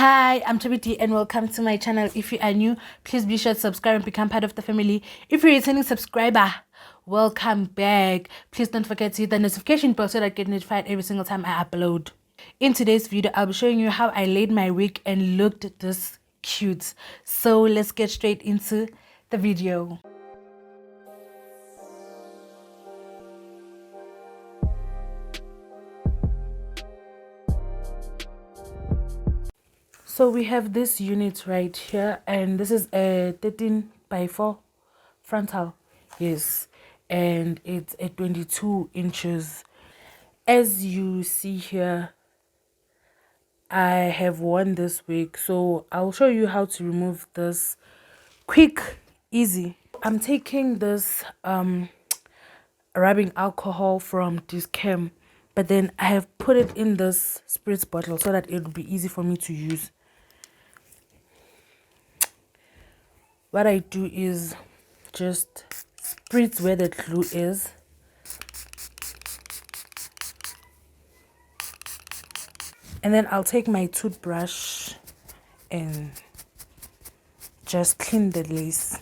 Hi, I'm Chubby Deigh and welcome to my channel. If you are new, please be sure to subscribe and become part of the family. If you're a returning subscriber, welcome back. Please don't forget to hit the notification bell so that I get notified every single time I upload. In today's video, I'll be showing you how I laid my wig and looked this cute. So let's get straight into the video. So we have this unit right here, and this is a 13x4 frontal, yes, and it's a 22 inches. As you see here, I have worn this wig, so I'll show you how to remove this quick, easy. I'm taking this rubbing alcohol from this cam, but then I have put it in this spritz bottle so that it will be easy for me to use. What I do is just spritz where the glue is. And then I'll take my toothbrush and just clean the lace.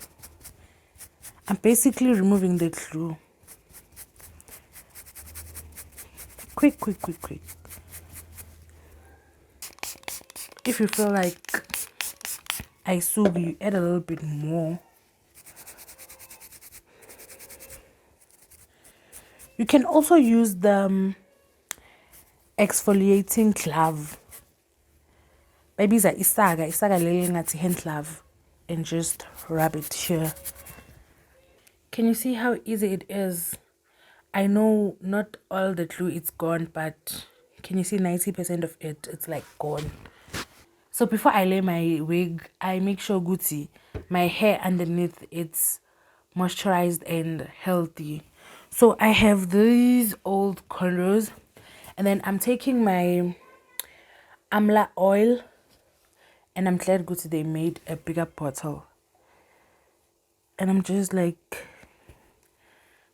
I'm basically removing the glue. Quick. If you feel like I sub, you add a little bit more. You can also use the exfoliating glove. Maybe it's a isaga lele hand glove, and just rub it here. Can you see how easy it is? I know not all the glue is gone, but can you see 90% of it? It's like gone. So before I lay my wig, I make sure my hair underneath it's moisturized and healthy. So I have these old cornrows, and then I'm taking my amla oil, and I'm glad they made a bigger bottle, and I'm just like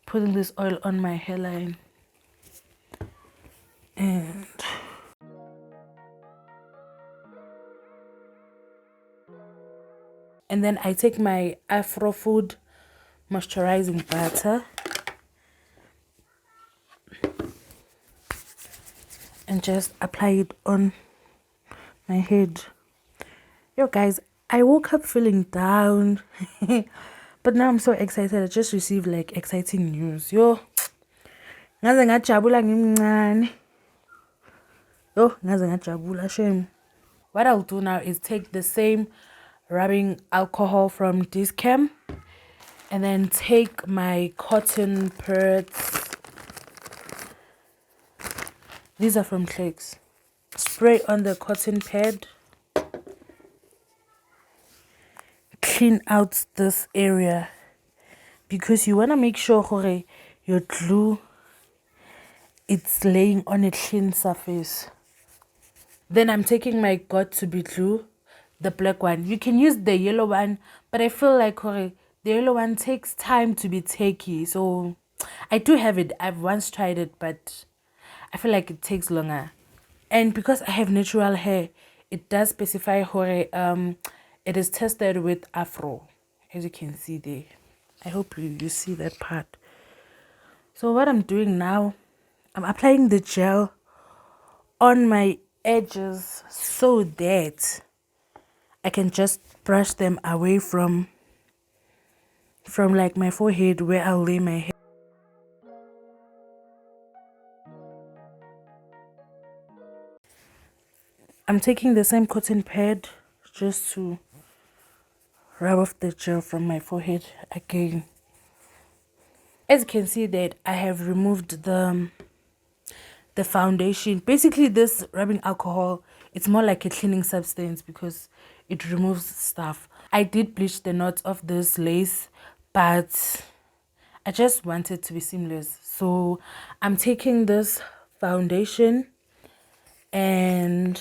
putting this oil on my hairline, and then I take my Afro Food moisturizing butter and just apply it on my head. Yo guys, I woke up feeling down but now I'm so excited. I just received like exciting news. Ngaze ngajabula ngimncane. Ngaze ngajabula shame. What I'll do now is take the same rubbing alcohol from this cam and then take my cotton pads. These are from Clicks. Spray on the cotton pad. Clean out this area because you want to make sure your glue it's laying on a clean surface. Then I'm taking my got to be glue, the black one. You can use the yellow one, but I feel like the yellow one takes time to be tacky. So I do have it. I've once tried it, but I feel like it takes longer. And because I have natural hair, it does specify it is tested with Afro, as you can see there. I hope you see that part. So what I'm doing now, I'm applying the gel on my edges so that I can just brush them away from like my forehead where I'll lay my hair. I'm taking the same cotton pad just to rub off the gel from my forehead again. As you can see that I have removed the foundation. Basically this rubbing alcohol, it's more like a cleaning substance because it removes stuff. I did bleach the knots of this lace, but I just want it to be seamless. So I'm taking this foundation and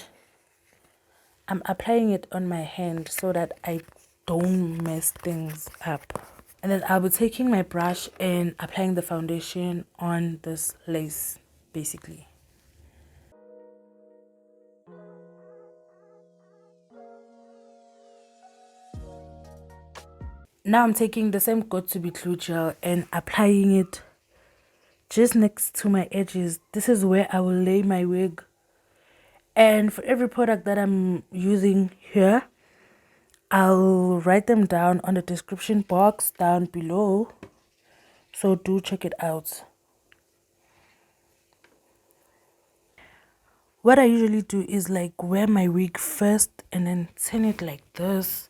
I'm applying it on my hand so that I don't mess things up. And then I'll be taking my brush and applying the foundation on this lace, basically. Now I'm taking the same got to be glue gel and applying it just next to my edges. This is where I will lay my wig. And for every product that I'm using here, I'll write them down on the description box down below. So do check it out. What I usually do is like wear my wig first and then turn it like this.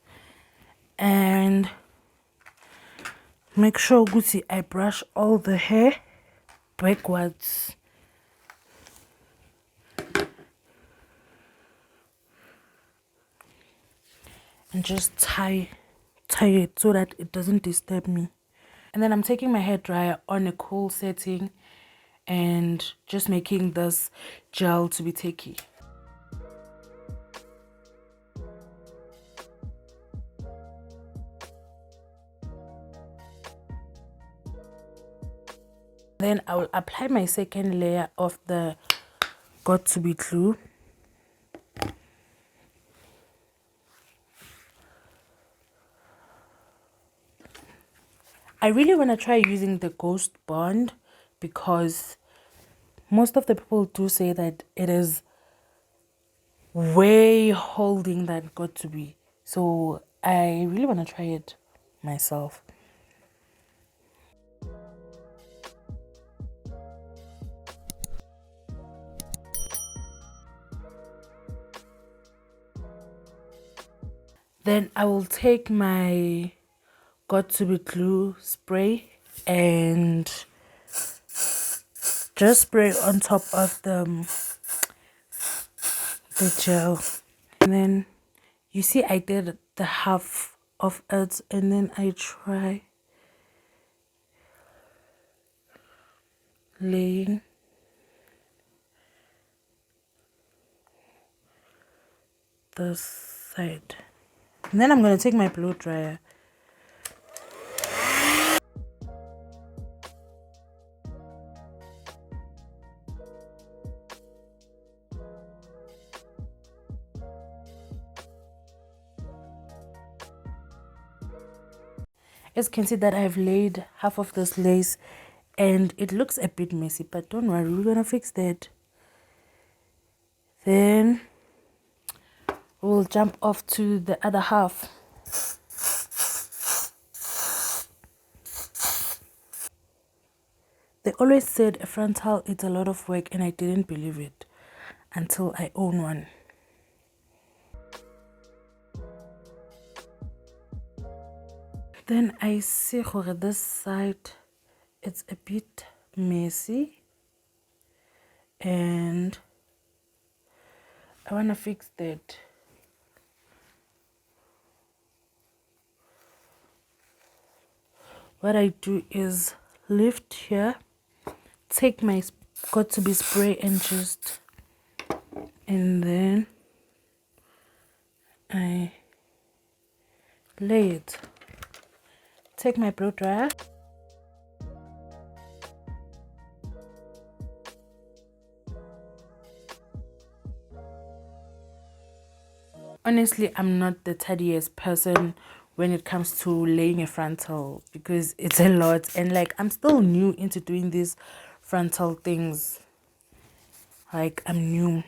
And make sure Gucci I brush all the hair backwards. And just tie it so that it doesn't disturb me. And then I'm taking my hair dryer on a cool setting and just making this gel to be tacky. Then I will apply my second layer of the got to be glue. I really want to try using the Ghost Bond because most of the people do say that it is way holding that got to be. So I really want to try it myself. Then I will take my got to be glue spray and just spray on top of the gel. And then you see I did the half of it and then I try laying this side. And then I'm going to take my blow dryer. As you can see that I've laid half of this lace and it looks a bit messy, but don't worry, we're going to fix that. Then we'll jump off to the other half. They always said a frontal is a lot of work and I didn't believe it until I own one. Then I see this side, it's a bit messy and I want to fix that. What I do is lift here, take my got to be spray and then I lay it. Take my blow dryer. Honestly, I'm not the tidiest person when it comes to laying a frontal because it's a lot and like I'm still new into doing these frontal things. Like I'm new.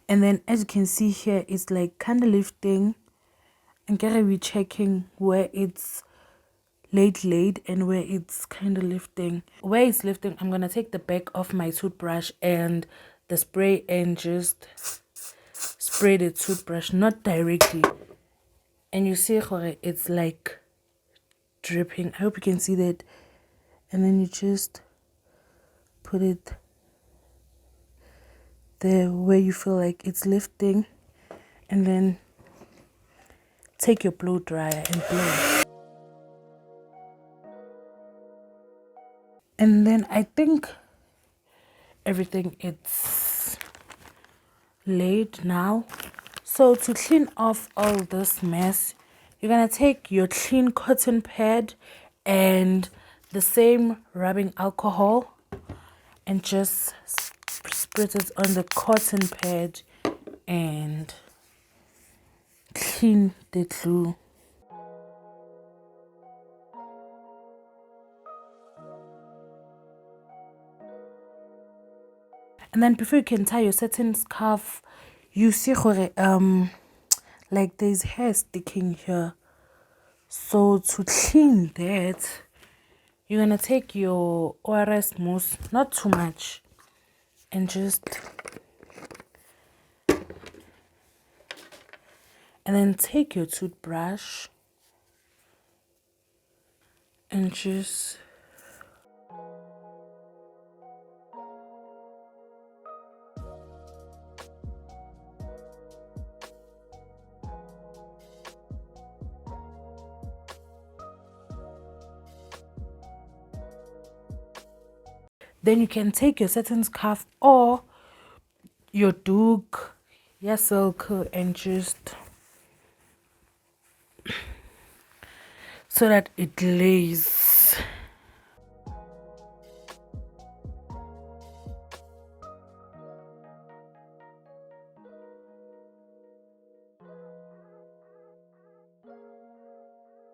And then as you can see here, it's like kind of lifting and gotta be checking where it's laid and where it's kind of lifting. Where it's lifting, I'm gonna take the back of my toothbrush and the spray and just spray the toothbrush, not directly. And you see it's like dripping. I hope you can see that. And then you just put it there where you feel like it's lifting, and then take your blow dryer and blow. And then I think everything it's laid now. So to clean off all this mess, you're gonna take your clean cotton pad and the same rubbing alcohol and just spread it on the cotton pad and clean the glue. And then before you can tie your satin scarf, you see like there's hair sticking here. So to clean that, you're gonna take your ORS mousse, not too much, and then take your toothbrush and just then you can take your satin scarf or your duke, your silk, and just so that it lays.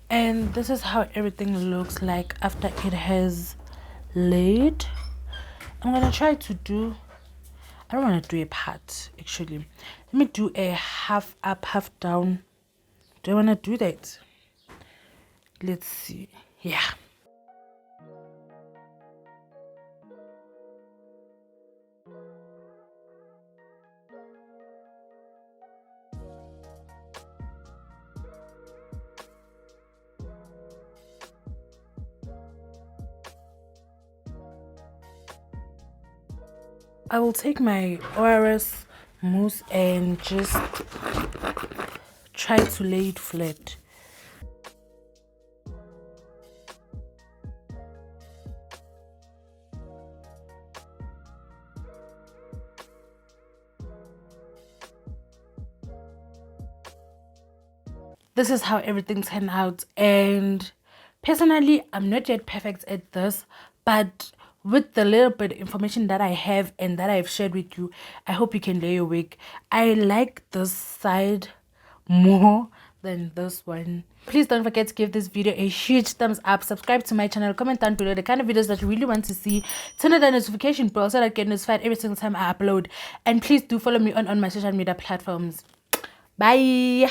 And this is how everything looks like after it has laid. I'm gonna try to do, I don't want to do a part actually. Let me do a half up, half down. Do I want to do that? Let's see. Yeah. I will take my ORS mousse and just try to lay it flat. This is how everything turned out, and personally I'm not yet perfect at this, but with the little bit of information that I have and that I've shared with you, I hope you can lay your wig. I like this side more than this one. Please don't forget to give this video a huge thumbs up, subscribe to my channel, comment down below the kind of videos that you really want to see, turn on the notification bell so that I get notified every single time I upload, and please do follow me on my social media platforms. Bye.